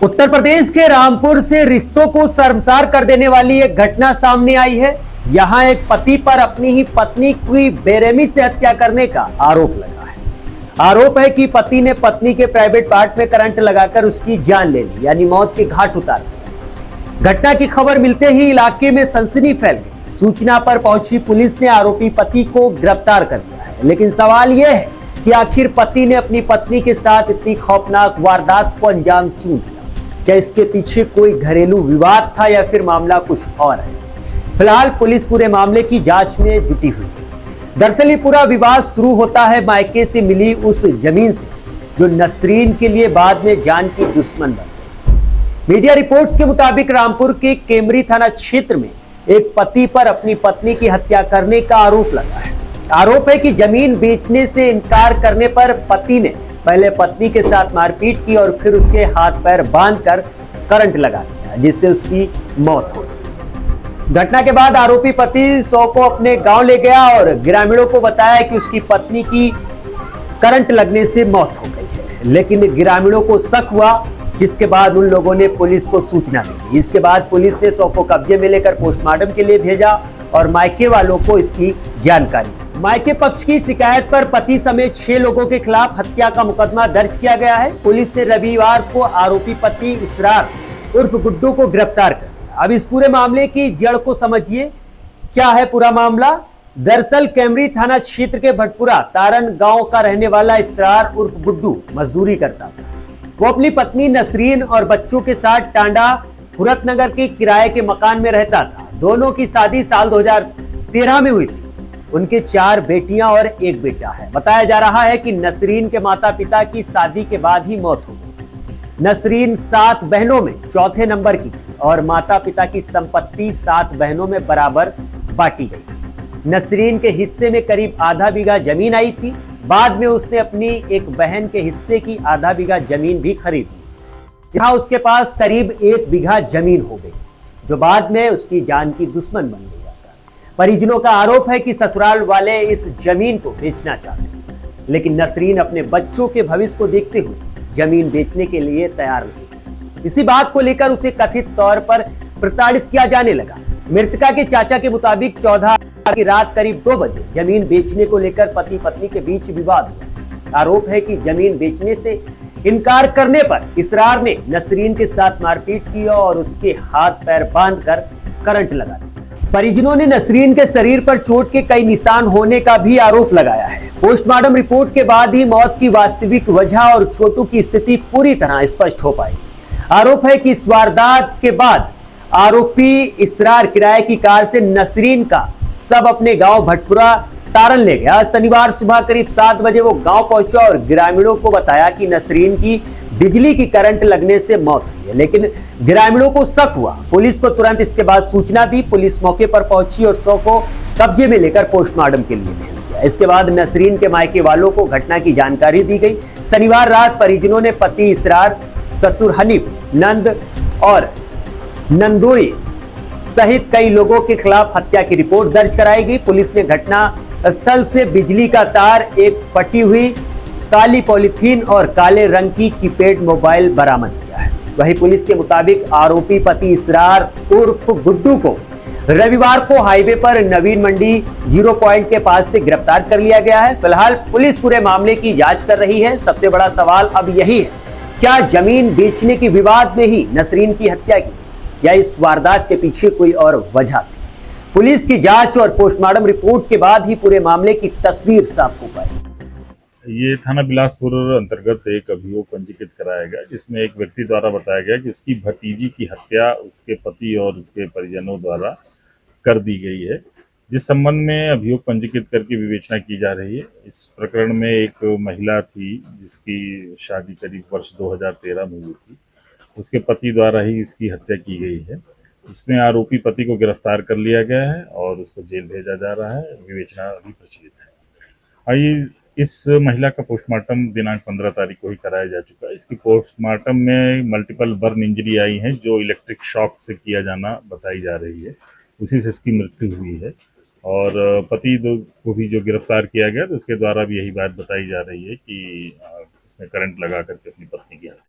उत्तर प्रदेश के रामपुर से रिश्तों को शर्मसार कर देने वाली एक घटना सामने आई है। यहां एक पति पर अपनी ही पत्नी की बेरहमी से हत्या करने का आरोप लगा है। आरोप है कि पति ने पत्नी के प्राइवेट पार्ट में करंट लगाकर उसकी जान ले ली, यानी मौत के घाट उतार दिया। घटना की खबर मिलते ही इलाके में सनसनी फैल गई। सूचना पर पहुंची पुलिस ने आरोपी पति को गिरफ्तार कर लिया है, लेकिन सवाल यह है कि आखिर पति ने अपनी पत्नी के साथ इतनी खौफनाक वारदात को अंजाम क्यों दिया? क्या इसके पीछे कोई घरेलू विवाद था या फिर मामला कुछ और है? फिलहाल पुलिस पूरे मामले की जांच में जुटी हुई है। दरअसल ये पूरा विवाद शुरू होता है मायके से मिली उस जमीन से, जो नसरीन के लिए बाद में जान की दुश्मन बन गई। मीडिया रिपोर्ट्स के मुताबिक रामपुर के केमरी थाना क्षेत्र में एक पति पर अपनी पत्नी की हत्या करने का आरोप लगा है। आरोप है कि जमीन बेचने से इनकार करने पर पति ने पहले पत्नी के साथ मारपीट की और फिर उसके हाथ पैर बांधकर करंट लगा दिया, जिससे उसकी मौत हो गई। घटना के बाद आरोपी पति शव को अपने गांव ले गया और ग्रामीणों को बताया कि उसकी पत्नी की करंट लगने से मौत हो गई है, लेकिन ग्रामीणों को शक हुआ, जिसके बाद उन लोगों ने पुलिस को सूचना दी। इसके बाद पुलिस ने शव को कब्जे में लेकर पोस्टमार्टम के लिए भेजा और मायके वालों को इसकी जानकारी। मायके पक्ष की शिकायत पर पति समेत 6 लोगों के खिलाफ हत्या का मुकदमा दर्ज किया गया है। पुलिस ने रविवार को आरोपी पति इसरार उर्फ गुड्डू को गिरफ्तार कर लिया। अब इस पूरे मामले की जड़ को समझिए, क्या है पूरा मामला। दरअसल केमरी थाना क्षेत्र के भटपुरा तारन गांव का रहने वाला इसरार उर्फ गुड्डू मजदूरी करता था। वो अपनी पत्नी नसरीन और बच्चों के साथ टांडा हुरतनगर के किराए के मकान में रहता था। दोनों की शादी साल 2013 में हुई थी। उनके 4 बेटियां और 1 बेटा है। बताया जा रहा है कि नसरीन के माता पिता की शादी के बाद ही मौत हो गई। नसरीन 7 बहनों में चौथे नंबर की थी और माता पिता की संपत्ति 7 बहनों में बराबर बांटी गई थी। नसरीन के हिस्से में करीब आधा बीघा जमीन आई थी। बाद में उसने अपनी एक बहन के हिस्से की आधा बीघा जमीन भी खरीद ली। यहाँ उसके पास करीब 1 बीघा जमीन हो गई, जो बाद में उसकी जान की दुश्मन बन गई। परिजनों का आरोप है कि ससुराल वाले इस जमीन को बेचना चाहते हैं, लेकिन नसरीन अपने बच्चों के भविष्य को देखते हुए जमीन बेचने के लिए तैयार नहीं। इसी बात को लेकर उसे कथित तौर पर प्रताड़ित किया जाने लगा। मृतका के चाचा के मुताबिक 14 की रात करीब 2 बजे जमीन बेचने को लेकर पति पत्नी के बीच विवाद हुआ। आरोप है कि जमीन बेचने से इनकार करने पर इसरार ने नसरीन के साथ मारपीट की और उसके हाथ पैर बांधकर करंट लगा दिया। परिजनों ने नसरीन के शरीर पर चोट के कई निशान होने का भी आरोप लगाया है। पोस्टमार्टम रिपोर्ट के बाद ही मौत की वास्तविक वजह और चोटों की स्थिति पूरी तरह स्पष्ट हो पाई। आरोप है कि इस वारदात के बाद आरोपी इसरार किराए की कार से नसरीन का सब अपने गांव भटपुरा तारन ले गया। शनिवार सुबह करीब 7 बजे वो गांव पहुंचा और ग्रामीणों को बताया कि नसरीन की बिजली की करंट लगने से मौत हुई है, लेकिन ग्रामीणों को शक हुआ। पुलिस को तुरंत इसके बाद सूचना दी। पुलिस मौके पर पहुंची और शव को कब्जे में लेकर पोस्टमार्टम के लिए भेज दिया। इसके बाद नसरीन के मायके वालों को घटना की जानकारी दी गई। शनिवार रात परिजनों ने पति इसरार, ससुर हनीफ, नंद और नंदोई सहित कई लोगों के खिलाफ हत्या की रिपोर्ट दर्ज कराई गई। पुलिस ने घटना स्थल से बिजली का तार, एक फटी हुई काली पॉलीथीन और काले रंग की कीपैड मोबाइल बरामद किया है। वहीं पुलिस के मुताबिक आरोपी पति इसरार उर्फ गुड्डू को रविवार को हाईवे पर नवीन मंडी 0 पॉइंट के पास से गिरफ्तार कर लिया गया है। फिलहाल पुलिस पूरे मामले की जांच कर रही है। सबसे बड़ा सवाल अब यही है, क्या जमीन बेचने के विवाद में ही नसरीन की हत्या की या इस वारदात के पीछे कोई और वजह थी? पुलिस की जांच और पोस्टमार्टम रिपोर्ट के बाद ही पूरे मामले की तस्वीर साफ हो पाई। ये थाना बिलासपुर अंतर्गत एक अभियोग पंजीकृत कराया गया, जिसमें एक व्यक्ति द्वारा बताया गया कि उसकी भतीजी की हत्या उसके पति और उसके परिजनों द्वारा कर दी गई है, जिस संबंध में अभियोग पंजीकृत करके विवेचना की जा रही है। इस प्रकरण में एक महिला थी जिसकी शादी करीब वर्ष 2013 में हुई थी। उसके पति द्वारा ही इसकी हत्या की गई है। इसमें आरोपी पति को गिरफ्तार कर लिया गया है और उसको जेल भेजा जा रहा है। विवेचना अभी प्रचलित है। आइए, इस महिला का पोस्टमार्टम दिनांक 15 तारीख को ही कराया जा चुका है। इसकी पोस्टमार्टम में मल्टीपल बर्न इंजरी आई है, जो इलेक्ट्रिक शॉक से किया जाना बताई जा रही है। उसी से इसकी मृत्यु हुई है। और पति को भी जो गिरफ्तार किया गया, तो उसके द्वारा भी यही बात बताई जा रही है कि उसने करंट लगा करके अपनी पत्नी की हत्या